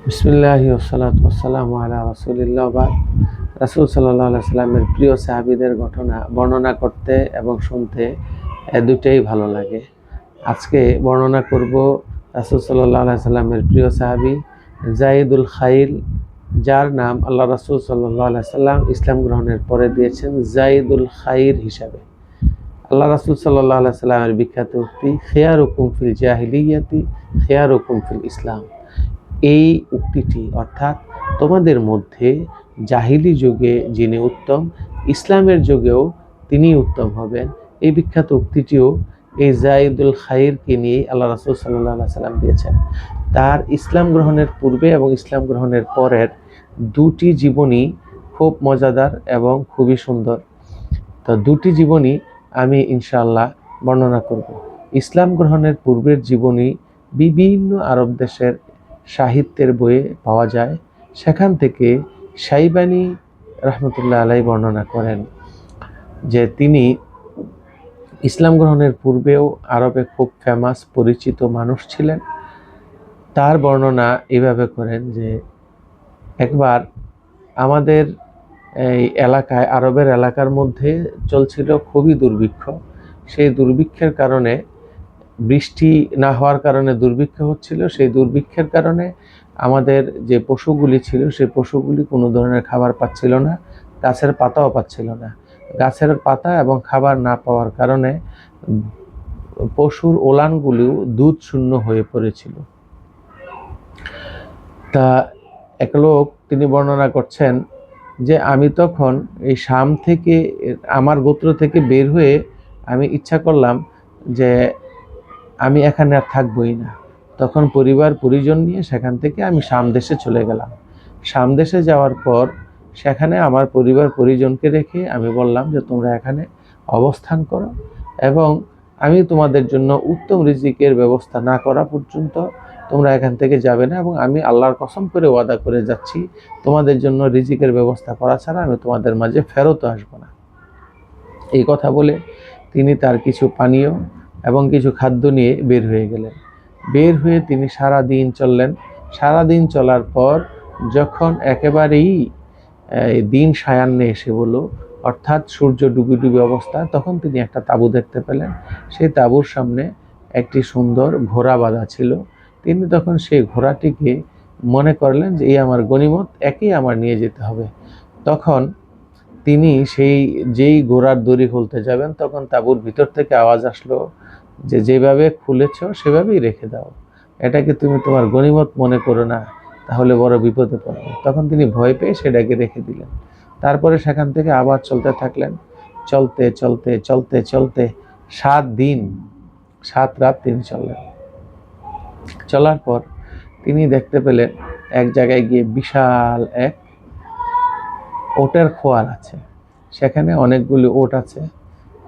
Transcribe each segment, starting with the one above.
বিসমিল্লাহি ওয়াসসালাতু ওয়াসসালামু আলা রাসূলিল্লাহ বাদ। রাসূল সাল্লাল্লাহু আলাইহি সাল্লামের প্রিয় সাহাবীদের ঘটনা বর্ণনা করতে এবং শুনতে দুটোই ভালো লাগে। আজকে বর্ণনা করব রাসূল সাল্লাল্লাহু আলাইহি সাল্লামের প্রিয় সাহাবী যায়েদুল খাইল, যার নাম আল্লাহ রাসূল সাল্লাল্লাহু আলাইহি সাল্লাম ইসলাম গ্রহণের পরে দিয়েছেন যায়েদুল খাইর হিসাবে। আল্লাহ রাসূল সাল্লাল্লাহু আলাইহি সাল্লামের বিখ্যাত উক্তি, খিয়ারুকুম ফিল জাহিলিয়াতি খিয়ারুকুম ফিল ইসলাম। এই উক্তিটি অর্থাৎ তোমাদের মধ্যে জাহিলি যুগে যিনি উত্তম, ইসলামের যুগেও তিনি উত্তম হবেন। এই বিখ্যাত উক্তিটিও এই যায়েদুল খাইরকে নিয়ে আল্লাহ রাসূল সাল্লাল্লাহু আলাইহি সাল্লাম দিয়েছেন। তার ইসলাম গ্রহণের পূর্বে এবং ইসলাম গ্রহণের পরের দুটি জীবনী খুব মজাদার এবং খুবই সুন্দর। তো দুটি জীবনী আমি ইনশাআল্লাহ বর্ণনা করব। ইসলাম গ্রহণের পূর্বের জীবনী বিভিন্ন আরব দেশের সাহিত্যের বইয়ে পাওয়া যায়। সেখান থেকে শাইবানি রহমতুল্লাহ আলাইহি বর্ণনা করেন যে তিনি ইসলাম গ্রহণের পূর্বেও আরবে খুব ফেমাস পরিচিত মানুষ ছিলেন। তার বর্ণনা এভাবে করেন যে একবার আমাদের এই এলাকায়, আরবের এলাকার মধ্যে চলছিল খুবই দুর্ভিক্ষ। সেই দুর্ভিক্ষের কারণে, বৃষ্টি না হওয়ার কারণে দুর্ভিক্ষ হচ্ছিল। সেই দুর্ভিক্ষের কারণে আমাদের যে পশুগুলি ছিল সেই পশুগুলি কোনো ধরনের খাবার পাচ্ছিল না, গাছের পাতাও পাচ্ছিল না। গাছের পাতা এবং খাবার না পাওয়ার কারণে পশুর ওলানগুলিও দুধ শূন্য হয়ে পড়েছিল। তা এক লোক তিনি বর্ণনা করছেন যে আমি তখন এই শাম থেকে, আমার গোত্র থেকে বের হয়ে আমি ইচ্ছা করলাম যে আমি এখানে আর থাকবই না। তখন পরিবার পরিজন নিয়ে সেখান থেকে আমি শাম দেশে চলে গেলাম। শাম দেশে যাওয়ার পর সেখানে আমার পরিবার পরিজনকে রেখে আমি বললাম যে তোমরা এখানে অবস্থান করো এবং আমি তোমাদের জন্য উত্তম রিজিকের ব্যবস্থা না করা পর্যন্ত তোমরা এখান থেকে যাবে না, এবং আমি আল্লাহর কসম করে ওয়াদা করে যাচ্ছি তোমাদের জন্য রিজিকের ব্যবস্থা করা ছাড়া আমি তোমাদের মাঝে ফেরত আসবো না। এই কথা বলে তিনি তার কিছু পানীয় এবং কিছু খাদ্য নিয়ে বের হয়ে গেলেন। বের হয়ে তিনি সারা দিন চললেন। সারা দিন চলার পর যখন একেবারেই দিন সায়ান্নে এসে বলল, অর্থাৎ সূর্য ডুবি ডুবি অবস্থা, তখন তিনি একটা তাঁবু দেখতে পেলেন। সেই তাঁবুর সামনে একটি সুন্দর ঘোড়া বাঁধা ছিল। তিনি তখন সেই ঘোড়াটিকে মনে করলেন যে এই আমার গনিমত, একেই আমার নিয়ে যেতে হবে। তখন তিনি যেই ঘোড়ার দড়ি খুলতে যাবেন, তখন তাঁবুর ভিতর থেকে আওয়াজ আসলো যে যেভাবে খুলেছ সেভাবেই রেখে দাও, এটাকে তুমি তোমার গনিমত মনে করো না, তাহলে বড় বিপদে পড়বে। তখন তিনি ভয় পেয়ে সেটাকে রেখে দিলেন। তারপরে সেখান থেকে আবার চলতে থাকলেন। চলতে চলতে চলতে চলতে 7 দিন 7 রাত তিনি চললেন। চলার পর তিনি দেখতে পেলেন এক জায়গায় গিয়ে বিশাল এক ওটের খোয়ার আছে। সেখানে অনেকগুলি ওট আছে,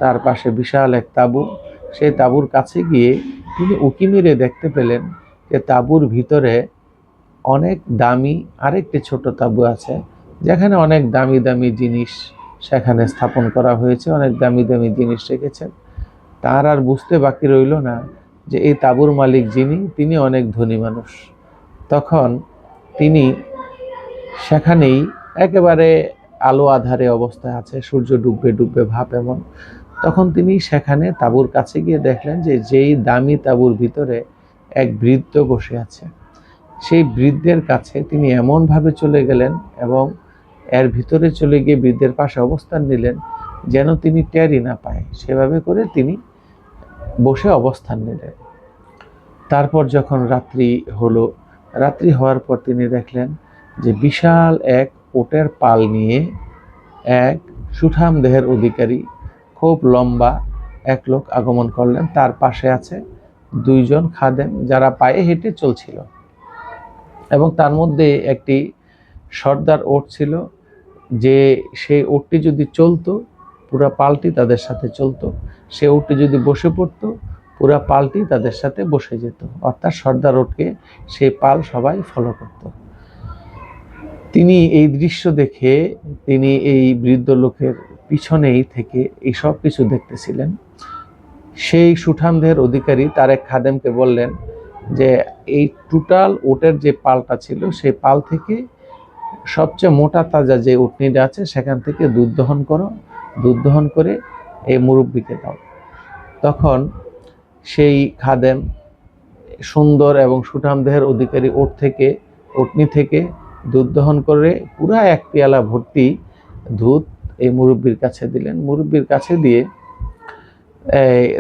তার পাশে বিশাল এক তাঁবু। সেই তাঁবুর কাছে গিয়ে তিনি উঁকি মেরে দেখতে পেলেন যে তাঁবুর ভিতরে অনেক দামি আরেকটি ছোট তাঁবু আছে, যেখানে অনেক দামি দামি জিনিস সেখানে স্থাপন করা হয়েছে, অনেক দামি দামি জিনিস রেখেছেন। তার আর বুঝতে বাকি রইল না যে এই তাঁবুর মালিক যিনি, তিনি অনেক ধনী মানুষ। তখন তিনি সেখানেই একেবারে আলো আধারে অবস্থায় আছে, সূর্য ডুববে ডুববে ভাব এমন। তখন তিনি সেখানে তাঁবুর কাছে গিয়ে দেখলেন যে যেই দামি তাঁবুর ভিতরে এক বৃদ্ধ বসে আছে। সেই বৃদ্ধের কাছে তিনি এমনভাবে চলে গেলেন এবং এর ভিতরে চলে গিয়ে বৃদ্ধের পাশে অবস্থান নিলেন যেন তিনি টেরই না পায়। সেভাবে করে তিনি বসে অবস্থান নিলেন। তারপর যখন রাত্রি হলো, রাত্রি হওয়ার পর তিনি দেখলেন যে বিশাল এক ওটের পাল নিয়ে এক সুঠাম দেহের অধিকারী, খুব লম্বা এক লোক আগমন করলেন। তার পাশে আছে 2 জন খাদেম, যারা পায়ে হেঁটে চলছিল, এবং তার মধ্যে একটি সর্দার ওট ছিল, যে সেই ওটটি যদি চলতো পুরা পালটি তাদের সাথে চলতো, সে ওটটি যদি বসে পড়তো পুরা পালটি তাদের সাথে বসে যেত। অর্থাৎ সর্দার ওটকে সেই পাল সবাই ফলো করত। তিনি এই দৃশ্য দেখে তিনি এই বৃদ্ধ লোকের পিছনেই থেকে এই সব কিছু দেখতেছিলেন। সেই সুঠাম দেহের অধিকারী তার এক খাদেমকে বললেন যে এই টোটাল উটের যে পালটা ছিল সেই পাল থেকে সবচেয়ে মোটা তাজা যে উটনিটা আছে সেখান থেকে দুধ দহন করো, দুধ দহন করে এই মুরব্বিকে দাও। তখন সেই খাদেম সুন্দর এবং সুঠাম দেহের অধিকারী উটনি থেকে দুধ দহন করে পুরা এক পেয়ালা ভর্তি দুধ এই মুরব্বির কাছে দিলেন। মুরব্বির কাছে দিয়ে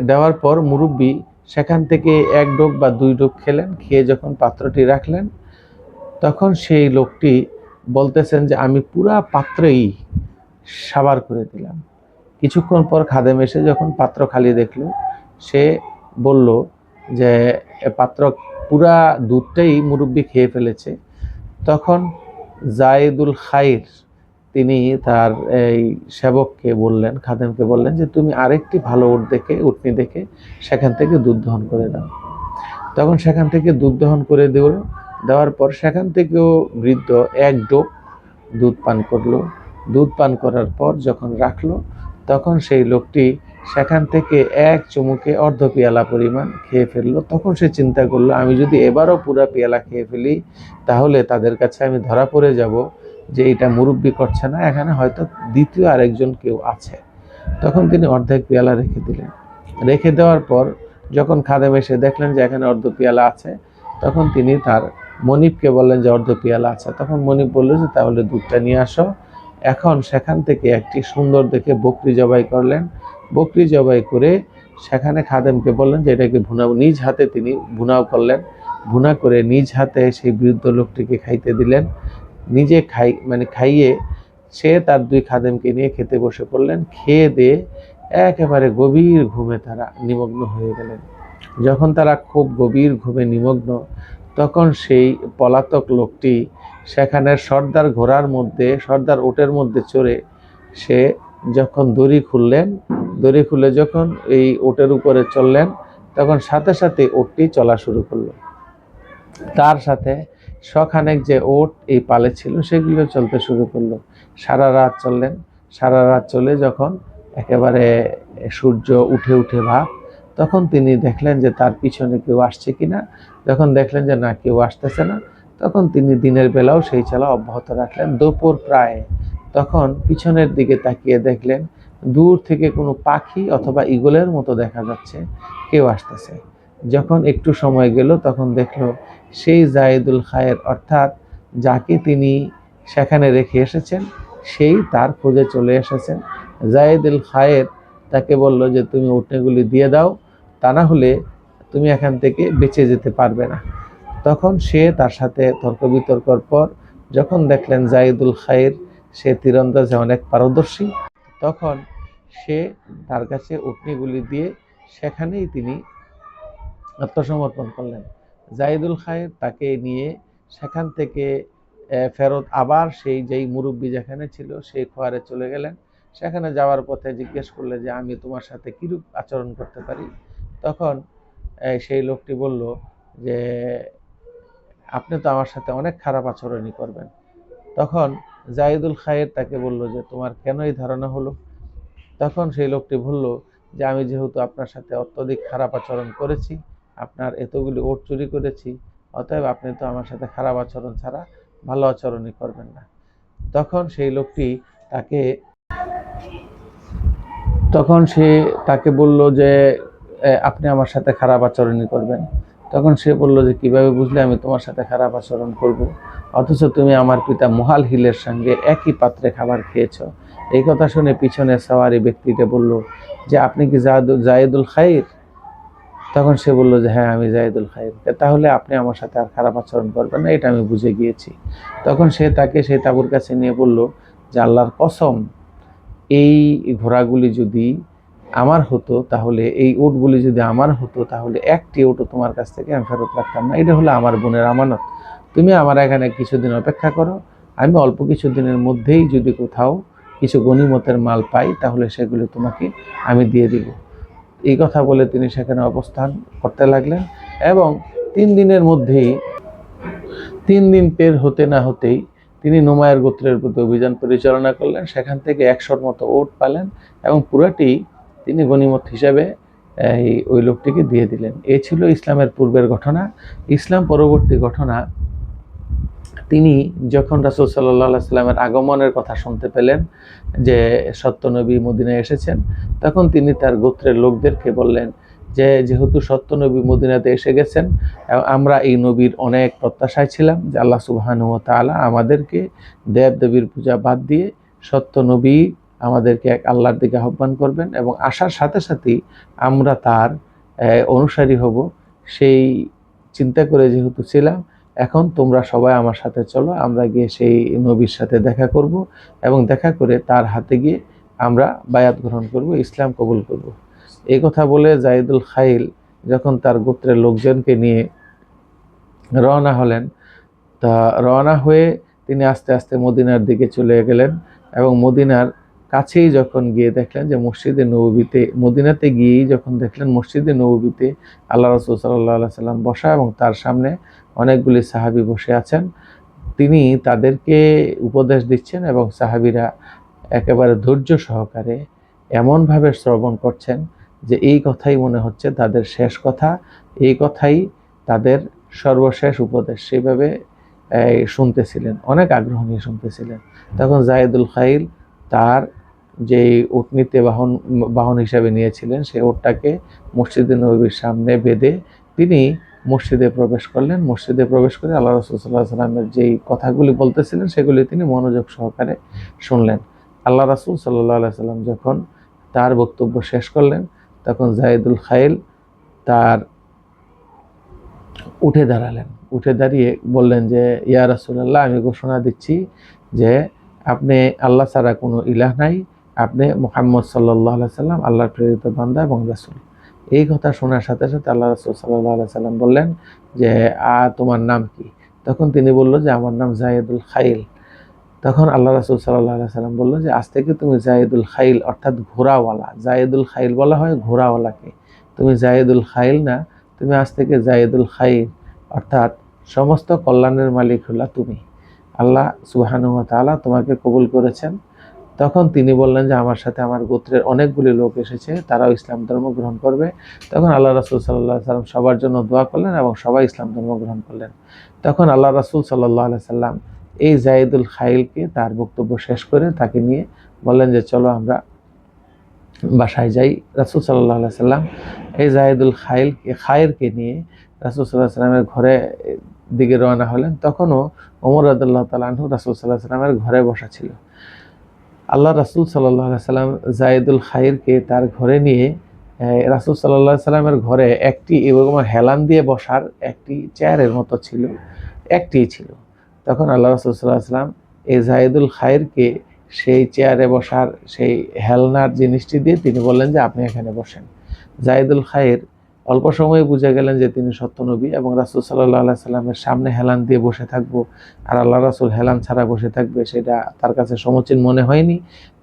দেওয়ার পর মুরব্বি সেখান থেকে এক ডোক বা দুই ডোক খেলেন। খেয়ে যখন পাত্রটি রাখলেন তখন সেই লোকটি বলতেছেন যে আমি পুরা পাত্রেই সাবার করে দিলাম। কিছুক্ষণ পর খাদেম এসে যখন পাত্র খালি দেখলো, সে বলল যে পাত্র পুরা দুধটাই মুরব্বি খেয়ে ফেলেছে। তখন জায়েদুল খাইর তিনি তার এই সেবককে বললেন, খাদেমকে বললেন যে তুমি আরেকটি ভালো উটনি দেখে সেখান থেকে দুধ দহন করে দাও। তখন সেখান থেকে দুধ দহন করে দেওয়ার পর সেখান থেকেও বৃদ্ধ এক ডোক দুধ পান করলো। দুধ পান করার পর যখন রাখলো তখন সেই লোকটি সেখান থেকে এক চুমুকে অর্ধ পেয়ালা পরিমাণ খেয়ে ফেললো। তখন সে চিন্তা করলো আমি যদি এবারও পুরা পেয়ালা খেয়ে ফেলি তাহলে তাদের কাছে আমি ধরা পড়ে যাব যে এটা মুরব্বি করছে না, এখানে হয়তো দ্বিতীয় আরেকজন কেউ আছে। তখন তিনি অর্ধেক পেয়ালা রেখে দিলেন। রেখে দেওয়ার পর যখন খাদেম এসে দেখলেন যে এখানে অর্ধ পেয়ালা আছে, তখন তিনি তার মনিবকে বললেন যে অর্ধ পেয়ালা আছে। তখন মনিব বলল যে তাহলে দুধটা নিয়ে আসো। এখন সেখান থেকে একটি সুন্দর দেখে বকরি জবাই করলেন। বকরি জবাই করে সেখানে খাদেমকে বললেন যে এটাকে ভুনাও, নিজ হাতে তিনি ভুনাও করলেন। ভুনা করে নিজ হাতে সেই বৃদ্ধ লোকটিকে খাইতে দিলেন। নিজে খাইয়ে সে তার দুই খাদেমকে নিয়ে খেতে বসে পড়লেন। খেয়ে দিয়ে একেবারে গভীর ঘুমে তারা নিমগ্ন হয়ে গেলেন। যখন তারা খুব গভীর ঘুমে নিমগ্ন, তখন সেই পলাতক লোকটি সেখানে সর্দার উটের মধ্যে চড়ে সে যখন দড়ি খুলে যখন এই উটের উপরে চললেন, তখন সাথে সাথে উটটি চলা শুরু করলো। তার সাথে শখানেক যে উট এই পালে ছিল সেগুলো চলতে শুরু করলো। সারা রাত চললেন। সারা রাত চলে যখন একেবারে সূর্য উঠে ভাব, তখন তিনি দেখলেন যে তার পিছনে কেউ আসছে কিনা। যখন দেখলেন যে না, কেউ আসতেছে না, তখন তিনি দিনের বেলাও সেই চলা অব্যাহত রাখলেন। দুপুর প্রায়, তখন পিছনের দিকে তাকিয়ে দেখলেন দূর থেকে কোনো পাখি অথবা ঈগলের মতো দেখা যাচ্ছে কেউ আসতেছে। যখন একটু সময় গেল তখন দেখলো সেই জায়েদুল খায়ের, অর্থাৎ যাকে তিনি সেখানে রেখে এসেছেন, সেই তার খোঁজে চলে এসেছেন। জায়েদুল খায়ের তাকে বলল যে তুমি উটনিগুলি দিয়ে দাও, তা না হলে তুমি এখান থেকে বেঁচে যেতে পারবে না। তখন সে তার সাথে তর্ক বিতর্কর পর যখন দেখলেন জায়েদুল খায়ের সে তীরন্দাজে অনেক পারদর্শী, তখন সে তার কাছে উটনিগুলি দিয়ে সেখানেই তিনি আত্মসমর্পণ করলেন। জায়েদুল খায়ের তাকে নিয়ে সেখান থেকে ফেরত আবার যেই মুরব্বি যেখানে ছিল সেই খোয়ারে চলে গেলেন। সেখানে যাওয়ার পথে জিজ্ঞেস করলে যে আমি তোমার সাথে কিরূপ আচরণ করতে পারি। তখন সেই লোকটি বলল যে আপনি তো আমার সাথে অনেক খারাপ আচরণই করবেন। তখন জায়েদুল খায়ের তাকে বলল যে তোমার কেন এই ধারণা হলো। তখন সেই লোকটি বলল যে আমি যেহেতু আপনার সাথে অত্যধিক খারাপ আচরণ করেছি, আপনার এতগুলি ওট চুরি করেছি, অতএব আপনি তো আমার সাথে খারাপ আচরণ ছাড়া ভালো আচরণই করবেন না। তখন সেই লোকটি তাকে বলল যে আপনি আমার সাথে খারাপ আচরণই করবেন। তখন সে বলল যে কিভাবে বুঝলে আমি তোমার সাথে খারাপ আচরণ করব, অথচ তুমি আমার পিতা মুহাল হিলের সঙ্গে একই পাত্রে খাবার খেয়েছ। এই কথা শুনে পিছনে সওয়ারি ব্যক্তিটা বলল যে আপনি কি জায়েদুল খায়ের? তখন সে বলল যে হ্যাঁ, আমি জায়েদুল খায়ের। তাহলে আপনি আমার সাথে আর খারাপ আচরণ করবেন না, এটা আমি বুঝে গিয়েছি। তখন সে তাকে সেই তাঁবুর কাছে নিয়ে বলল যে আল্লাহর কসম, এই ঘোড়াগুলি যদি আমার হতো, তাহলে এই উটগুলি যদি আমার হতো, তাহলে একটি উটও তোমার কাছ থেকে আমি ফেরত রাখতাম না। এটা হলো আমার বোনের আমানত। তুমি আমার এখানে কিছুদিন অপেক্ষা করো, আমি অল্প কিছুদিনের মধ্যেই যদি কোথাও কিছু গনিমতের মাল পাই তাহলে সেগুলো তোমাকে আমি দিয়ে দিব। এই কথা বলে তিনি সেখানে অবস্থান করতে লাগলেন এবং 3 দিনের মধ্যেই 3 দিন পের হতে না হতেই তিনি নুমায়ের গোত্রের প্রতি অভিযান পরিচালনা করলেন। সেখান থেকে 100-র মতো উট পালেন এবং পুরাটি তিনি গনিমত হিসাবে ওই লোকটিকে দিয়ে দিলেন। এই ছিল ইসলামের পূর্বের ঘটনা। ইসলাম পরবর্তী ঘটনা, তিনি যখন রাসূল সাল্লাল্লাহু আলাইহি সাল্লামের আগমনের কথা শুনতে পেলেন যে সত্য নবী মদিনায় এসেছেন, তখন তিনি তার গোত্রের লোকদেরকে বললেন যে যেহেতু সত্য নবী মদিনাতে এসে গেছেন, আমরা এই নবীর অনেক প্রত্যাশায় ছিলাম যে আল্লাহ সুবহানাহু ওয়া তাআলা আমাদেরকে দেব-দেবীর পূজা বাদ দিয়ে সত্য নবী আমাদেরকে এক আল্লাহর দিকে আহ্বান করবেন এবং আসার সাথে সাথেই আমরা তার অনুসারী হব, সেই চিন্তা করে যেহেতু ছিলাম, এখন তোমরা সবাই আমার সাথে চলো, আমরা গিয়ে সেই নবীর সাথে দেখা করব এবং দেখা করে তার হাতে গিয়ে আমরা বায়াত গ্রহণ করব, ইসলাম কবুল করব। এই কথা বলে জাইদুল খাইল যখন তার গোত্রের লোকজনকে নিয়ে রওনা হলেন, তা রওনা হয়ে তিনি আস্তে আস্তে মদিনার দিকে চলে গেলেন এবং মদিনার কাছেই যখন গিয়ে দেখলেন যে মসজিদে নববীতে, মদিনাতে গিয়েই যখন দেখলেন মসজিদে নববীতে আল্লাহ রাসূল সাল্লাল্লাহু আলাইহি সাল্লাম বসা এবং তার সামনে অনেকগুলি সাহাবী বসে আছেন, তিনি তাদেরকে উপদেশ দিচ্ছেন এবং সাহাবীরা একেবারে ধৈর্য সহকারে এমনভাবে শ্রবণ করছেন যে এই কথাই মনে হচ্ছে তাদের শেষ কথা, এই কথাই তাদের সর্বশেষ উপদেশ, সেভাবে শুনতেছিলেন, অনেক আগ্রহ নিয়ে শুনতেছিলেন। তখন জায়েদুল খাইল তার যেই উটনিতে বাহন হিসাবে নিয়েছিলেন সেই উটটাকে মসজিদে নববীর সামনে বেঁধে তিনি মসজিদে প্রবেশ করলেন। মসজিদে প্রবেশ করে আল্লাহ রাসূল সাল্লাল্লাহু আলাইহি সাল্লামের যেই কথাগুলি বলতেছিলেন সেগুলি তিনি মনোযোগ সহকারে শুনলেন। আল্লাহ রাসূল সাল্লাল্লাহু আলাইহি সাল্লাম যখন তার বক্তব্য শেষ করলেন, তখন জায়েদুল খাইল তার উঠে দাঁড়ালেন। উঠে দাঁড়িয়ে বললেন যে ইয়া রাসূলুল্লাহ, আমি ঘোষণা দিচ্ছি যে আপনি আল্লাহ ছাড়া কোনো ইলাহ নাই, আপনি মুহাম্মদ সাল্লাল্লাহু আলাইহি সাল্লাম আল্লাহর প্রেরিত বান্দা এবং রাসূল। এই কথা শোনার সাথে সাথে আল্লাহ রাসূল সাল্লাল্লাহু আলাইহি সাল্লাম বললেন যে তোমার নাম কি? তখন তিনি বলল যে আমার নাম জায়েদুল খাইল। তখন আল্লাহ রাসূল সাল্লাল্লাহু আলাইহি সাল্লাম বলল যে আজ থেকে তুমি জায়েদুল খাইল অর্থাৎ ঘোড়াওয়ালা, জায়েদুল খাইল বলা হয় ঘোড়াওয়ালাকে, তুমি জায়েদুল খাইল না, তুমি আজ থেকে জায়েদুল খাইল অর্থাৎ সমস্ত কল্যাণের মালিক হলা তুমি, আল্লাহ সুবহানাহু ওয়া তাআলা তোমাকে কবুল করেছেন। তখন তিনি বললেন যে আমার সাথে আমার গোত্রের অনেকগুলি লোক এসেছে, তারাও ইসলাম ধর্ম গ্রহণ করবে। তখন আল্লাহ রাসূল সাল্লাল্লাহু আলাইহি সাল্লাম সবার জন্য দোয়া করলেন এবং সবাই ইসলাম ধর্ম গ্রহণ করলেন। তখন আল্লাহ রাসূল সাল্লাল্লাহু আলাইহি সাল্লাম এই জায়েদুল খাইলকে তার বক্তব্য শেষ করে তাকে নিয়ে বললেন যে চলো আমরা বাসায় যাই। রাসূল সাল্লাল্লাহু আলাইহি সাল্লাম এই জায়েদুল খাইরকে নিয়ে রাসূল সাল্লাল্লাহু আলাইহি সাল্লামের ঘরে দিকে রওনা হলেন। তখনও ওমর রাদিয়াল্লাহু তাআলা আনহু রাসূল সাল্লাল্লাহু আলাইহি সাল্লামের ঘরে বসা ছিল। আল্লাহ রাসূল সাল্লাল্লাহু আলাইহি সাল্লাম জায়েদুল খাইরকে তার ঘরে নিয়ে রাসূল সাল্লাল্লাহু আলাইহি সাল্লামের ঘরে একটি এরকম হেলান দিয়ে বসার একটি চেয়ারের মতো ছিল, একটিই ছিল। তখন আল্লাহ রাসূল সাল্লাল্লাহু আলাইহি সাল্লাম এই জায়েদুল খাইরকে সেই চেয়ারে বসার সেই হেলনার জিনিসটি দিয়ে তিনি বললেন যে আপনি এখানে বসেন। জায়েদুল খাইর অল্প সময়ে বুঝে গেলেন যে তিনি সত্য নবী এবং রাসূল সাল্লাল্লাহু আলাইহি সাল্লামের সামনে হেলান দিয়ে বসে থাকবো আর আল্লাহ রাসূল হেলান ছাড়া বসে থাকবে, সেটা তার কাছে সমীচীন মনে হয়নি।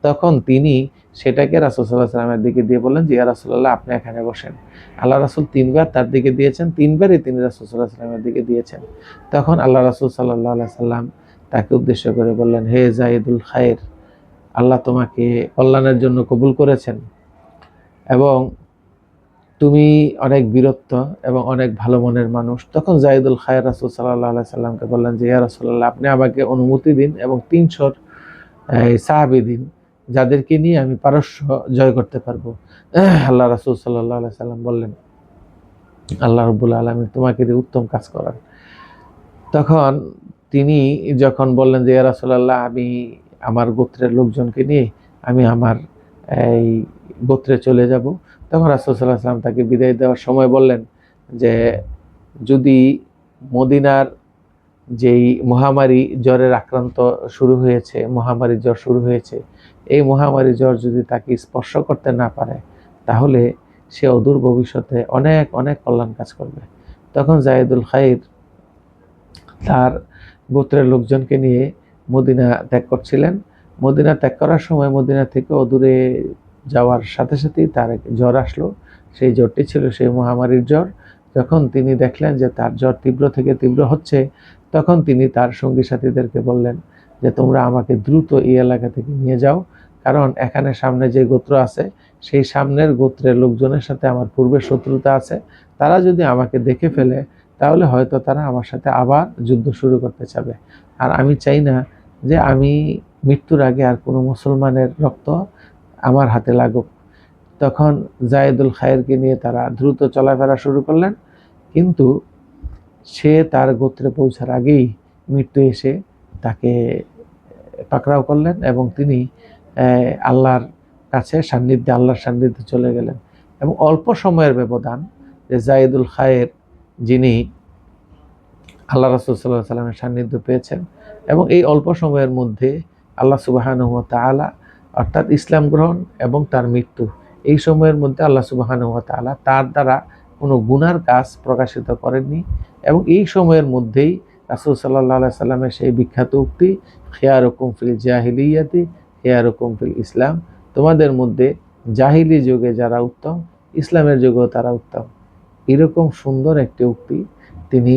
তখন তিনি সেটাকে রাসূল সাল্লাল্লাহু আলাইহি সাল্লামের দিকে দিয়ে বললেন যে ইয়া রাসূলুল্লাহ, আপনি এখানে বসেন। আল্লাহ রাসূল তিনবার তার দিকে দিয়েছেন, তিনবারই তিনি রাসূল সাল্লাল্লাহু আলাইহি সাল্লামের দিকে দিয়েছেন। তখন আল্লাহ রাসূল সাল্লাল্লাহু আলাইহি সাল্লাম তাকে উদ্দেশ্য করে বললেন, হে জায়েদুল খাইর, আল্লাহ তোমাকে কল্যাণের জন্য কবুল করেছেন এবং তুমি অনেক বীরত্ব এবং অনেক ভালো মনের মানুষ। তখন জায়েদুল খাইর রাসূল সাল্লাল্লাহু আলাইহি সাল্লামকে বললেন যে ইয়া রাসূলুল্লাহ, আপনি আমাকে অনুমতি দিন এবং ৩০০ সাহাবী দিন যাদেরকে নিয়ে আমি পারস্য জয় করতে পারবো। আল্লাহ রাসূল সাল্লাল্লাহু আলাইহি সাল্লাম বললেন, আল্লাহ রাব্বুল আলামিন তোমাকে দিয়ে উত্তম কাজ করান। তখন তিনি যখন বললেন যে ইয়া রাসূলুল্লাহ, আমি আমার গোত্রের লোকজনকে নিয়ে আমি আমার এই গোত্রে চলে যাব। তখন রাসূল সাল্লাল্লাহু আলাইহি সাল্লাম তাকে বিদায় দেওয়ার সময় বললেন যে যদি মদিনার যেই মহামারী জ্বরের আক্রান্ত শুরু হয়েছে, মহামারী জ্বর শুরু হয়েছে, এই মহামারী জ্বর যদি তাকে স্পর্শ করতে না পারে তাহলে সে অদূর ভবিষ্যতে অনেক অনেক কল্যাণ কাজ করবে। তখন জায়েদুল খাইর তার গোত্রের লোকজনকে নিয়ে মদিনা ত্যাগ করছিলেন। মদিনা ত্যাগ করার সময় মদিনা থেকে অদূরে যাওয়ার সাথে সাথেই তার জ্বর আসলো। সেই জ্বরটি ছিল সেই মহামারীর জ্বর। যখন তিনি দেখলেন যে তার জ্বর তীব্র থেকে তীব্র হচ্ছে, তখন তিনি তার সঙ্গী সাথীদেরকে বললেন যে তোমরা আমাকে দ্রুত এই এলাকা থেকে নিয়ে যাও, কারণ এখানে সামনে যে গোত্র আছে সেই সামনের গোত্রের লোকজনের সাথে আমার পূর্বের শত্রুতা আছে, তারা যদি আমাকে দেখে ফেলে তাহলে হয়তো তারা আমার সাথে আবার যুদ্ধ শুরু করতে চাবে। আর আমি চাই না যে আমি মৃত্যুর আগে আর কোনো মুসলমানের রক্ত আমার হাতে লাগুক। তখন জায়েদুল খায়েরকে নিয়ে তারা দ্রুত চলাফেরা শুরু করলেন, কিন্তু সে তার গোত্রে পৌঁছার আগেই মৃত্যু এসে তাকে পাকড়াও করলেন এবং তিনি আল্লাহর কাছে আল্লাহর সান্নিধ্যে চলে গেলেন। এবং অল্প সময়ের ব্যবধান যে জায়েদুল খায়ের যিনি আল্লাহ রাসূল সাল্লাল্লাহু আলাইহি সাল্লামের সান্নিধ্য পেয়েছেন, এবং এই অল্প সময়ের মধ্যে আল্লাহ সুবহানাহু ওয়া তাআলা অর্থাৎ ইসলাম গ্রহণ এবং তার মৃত্যু, এই সময়ের মধ্যে আল্লাহ সুবহানাহু ওয়া তাআলা তার দ্বারা কোনো গুনার কাজ প্রকাশিত করেননি। এবং এই সময়ের মধ্যেই রাসূল সাল্লাল্লাহু আলাইহি সাল্লামের সেই বিখ্যাত উক্তি, খিয়ারুকুম ফিল জাহিলিয়াতি খিয়ারুকুম ফিল ইসলাম, তোমাদের মধ্যে জাহিলি যুগে যারা উত্তম ইসলামের যুগেও তারা উত্তম, এরকম সুন্দর একটি উক্তি তিনি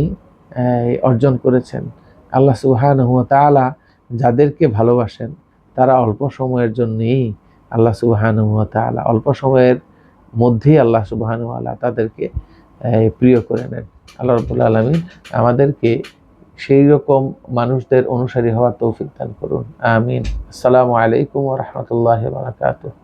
অর্জন করেছেন। আল্লাহ সুবহানাহু ওয়া তাআলা যাদেরকে ভালোবাসেন তারা অল্প সময়ের জন্যই আল্লাহ সুবহানাহু ওয়া তাআলা অল্প সময়ের মধ্যেই আল্লাহ সুবহানাহু ওয়া তাআলা তাদেরকে প্রিয় করে নেন। আল্লাহ রাব্বুল আলামিন আমাদেরকে সেই রকম মানুষদের অনুসারী হওয়ার তৌফিক দান করুন, আমিন। আসসালামু আলাইকুম ওয়া রাহমাতুল্লাহি ওয়া বারাকাতুহু।